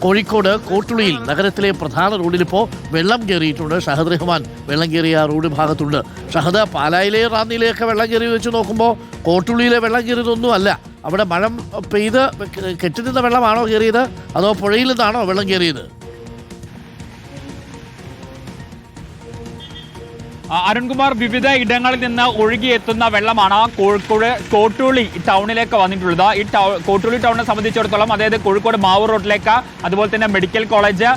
കോഴിക്കോട് കോട്ടുളിയിൽ നഗരത്തിലെ പ്രധാന റോഡിലിപ്പോൾ വെള്ളം കയറിയിട്ടുണ്ട്. ഷഹദ് റഹ്മാൻ വെള്ളം കയറിയ റോഡ് ഭാഗത്തുണ്ട്. ഷഹദ്, പാലായിലെ റാന്നിയിലെയൊക്കെ വെള്ളം കയറി വെച്ച് നോക്കുമ്പോൾ കോട്ടുളിയിലെ വെള്ളം കയറിയതൊന്നും അല്ല. അവിടെ മഴ പെയ്ത് കെട്ടിനിന്ന വെള്ളമാണോ കയറിയത്, അതോ പുഴയിൽ നിന്നാണോ വെള്ളം കയറിയത്? അരുൺകുമാർ, വിവിധ ഇടങ്ങളിൽ നിന്ന് ഒഴുകിയെത്തുന്ന വെള്ളമാണ് കോഴിക്കോട് കോട്ടുളി ടൗണിലേക്ക് വന്നിട്ടുള്ളത്. ഈ കോട്ടുളി ടൗണിനെ സംബന്ധിച്ചിടത്തോളം, അതായത് കോഴിക്കോട് മാവൂർ റോഡിലേക്ക്, അതുപോലെ തന്നെ medical college,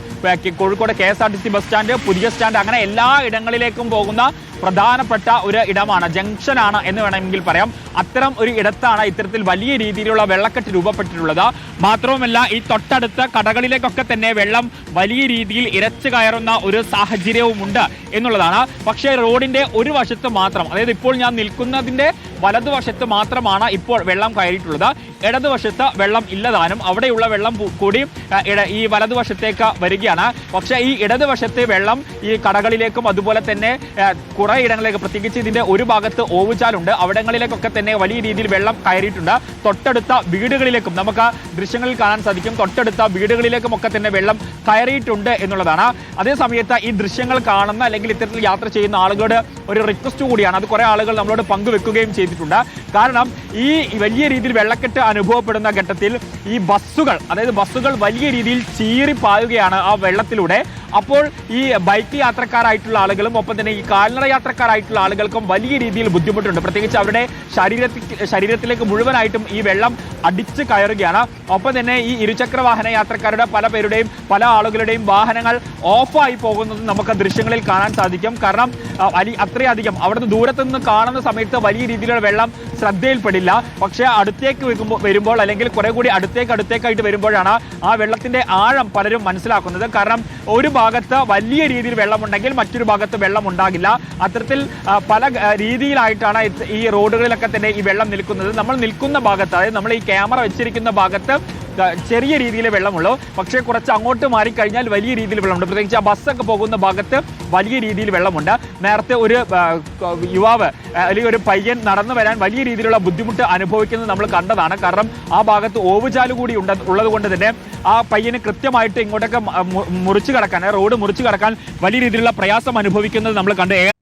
Kozhikode KSRTC bus stand, പുതിയ സ്റ്റാൻഡ്, അങ്ങനെ എല്ലാ ഇടങ്ങളിലേക്കും പോകുന്ന പ്രധാനപ്പെട്ട ഒരു ഇടമാണ്, ജംഗ്ഷനാണ് എന്ന് വേണമെങ്കിൽ പറയാം. അത്തരം ഒരു ഇടത്താണ് ഇത്തരത്തിൽ വലിയ രീതിയിലുള്ള വെള്ളക്കെട്ട് രൂപപ്പെട്ടിട്ടുള്ളത്. മാത്രവുമല്ല, ഈ തൊട്ടടുത്ത കടകളിലേക്കൊക്കെ തന്നെ വെള്ളം വലിയ രീതിയിൽ ഇരച്ചു കയറുന്ന ഒരു സാഹചര്യവുമുണ്ട് എന്നുള്ളതാണ്. പക്ഷേ റോഡിന്റെ ഒരു വശത്ത് മാത്രം, അതായത് ഇപ്പോൾ ഞാൻ നിൽക്കുന്നതിന്റെ വലതുവശത്ത് മാത്രമാണ് ഇപ്പോൾ വെള്ളം കയറിയിട്ടുള്ളത്. ഇടതുവശത്ത് വെള്ളം ഇല്ലതാനും. അവിടെയുള്ള വെള്ളം കൂടി ഈ വലതുവശത്തേക്ക് വരികയാണ്. പക്ഷേ ഈ ഇടതുവശത്തെ വെള്ളം ഈ കടകളിലേക്കും അതുപോലെ തന്നെ കുറെ ഇടങ്ങളിലേക്ക്, പ്രത്യേകിച്ച് ഇതിന്റെ ഒരു ഭാഗത്ത് ഓവുചാലുണ്ട്, അവിടങ്ങളിലേക്കൊക്കെ തന്നെ വലിയ രീതിയിൽ വെള്ളം കയറിയിട്ടുണ്ട്. തൊട്ടടുത്ത വീടുകളിലേക്കും നമുക്ക് ദൃശ്യങ്ങളിൽ കാണാൻ സാധിക്കും, തൊട്ടടുത്ത വീടുകളിലേക്കും ഒക്കെ തന്നെ വെള്ളം കയറിയിട്ടുണ്ട് എന്നുള്ളതാണ്. അതേ സമയത്ത് ഈ ദൃശ്യങ്ങൾ കാണുന്ന അല്ലെങ്കിൽ ഇത്തരത്തിൽ യാത്ര ചെയ്യുന്ന ആളുകളുടെ ഒരു റിക്വസ്റ്റ് കൂടിയാണ്, അത് കുറെ ആളുകൾ നമ്മളോട് പങ്കുവെക്കുകയും ചെയ്തിട്ടുണ്ട്. കാരണം ഈ വലിയ രീതിയിൽ വെള്ളക്കെട്ട് അനുഭവപ്പെടുന്ന ഘട്ടത്തിൽ ഈ ബസ്സുകൾ, അതായത് ബസ്സുകൾ വലിയ രീതിയിൽ ചീറിപ്പായുകയാണ് ആ വെള്ളത്തിലൂടെ. അപ്പോൾ ഈ ബൈക്ക് യാത്രക്കാരായിട്ടുള്ള ആളുകളും ഒപ്പം തന്നെ ഈ കാൽനട യാത്രക്കാരായിട്ടുള്ള ആളുകൾക്കും വലിയ രീതിയിൽ ബുദ്ധിമുട്ടുണ്ട്. പ്രത്യേകിച്ച് അവരുടെ ശരീരത്തിലേക്ക് മുഴുവനായിട്ടും ഈ വെള്ളം അടിച്ച് കയറുകയാണ്. ഒപ്പം തന്നെ ഈ ഇരുചക്ര വാഹന യാത്രക്കാരുടെ പല ആളുകളുടെയും വാഹനങ്ങൾ ഓഫായി പോകുന്നത് നമുക്ക് ദൃശ്യങ്ങളിൽ കാണാൻ സാധിക്കും. കാരണം അത്രയധികം അവിടുന്ന് ദൂരത്തു നിന്ന് കാണുന്ന സമയത്ത് വലിയ രീതിയിലുള്ള വെള്ളം ശ്രദ്ധയിൽപ്പെടില്ല. പക്ഷേ അടുത്തേക്ക് വരുമ്പോൾ അല്ലെങ്കിൽ കുറെ കൂടി അടുത്തേക്കായിട്ട് വരുമ്പോഴാണ് ആ വെള്ളത്തിന്റെ ആഴം പലരും മനസ്സിലാക്കുന്നത്. കാരണം ഒരു ഭാഗത്ത് വലിയ രീതിയിൽ വെള്ളമുണ്ടെങ്കിൽ മറ്റൊരു ഭാഗത്ത് വെള്ളം ഉണ്ടാകില്ല. അത്തരത്തിൽ പല രീതിയിലായിട്ടാണ് ഈ റോഡുകളിലൊക്കെ തന്നെ ഈ വെള്ളം നിൽക്കുന്നത്. നമ്മൾ നിൽക്കുന്ന ഭാഗത്ത്, അതായത് നമ്മൾ ഈ ക്യാമറ വെച്ചിരിക്കുന്ന ഭാഗത്ത് ചെറിയ രീതിയിൽ വെള്ളമുള്ളൂ. പക്ഷേ കുറച്ച് അങ്ങോട്ട് മാറിക്കഴിഞ്ഞാൽ വലിയ രീതിയിൽ വെള്ളമുണ്ട്. പ്രത്യേകിച്ച് ആ ബസ്സൊക്കെ പോകുന്ന ഭാഗത്ത് വലിയ രീതിയിൽ വെള്ളമുണ്ട്. നേരത്തെ ഒരു യുവാവ് അല്ലെങ്കിൽ ഒരു പയ്യൻ നടന്നു വരാൻ വലിയ രീതിയിലുള്ള ബുദ്ധിമുട്ട് അനുഭവിക്കുന്നത് നമ്മൾ കണ്ടതാണ്. കാരണം ആ ഭാഗത്ത് ഓവുചാല് കൂടി ഉള്ളത് കൊണ്ട് തന്നെ ആ പയ്യന് കൃത്യമായിട്ട് ഇങ്ങോട്ടൊക്കെ റോഡ് മുറിച്ചു കടക്കാൻ വലിയ രീതിയിലുള്ള പ്രയാസം അനുഭവിക്കുന്നത് നമ്മൾ കണ്ട്.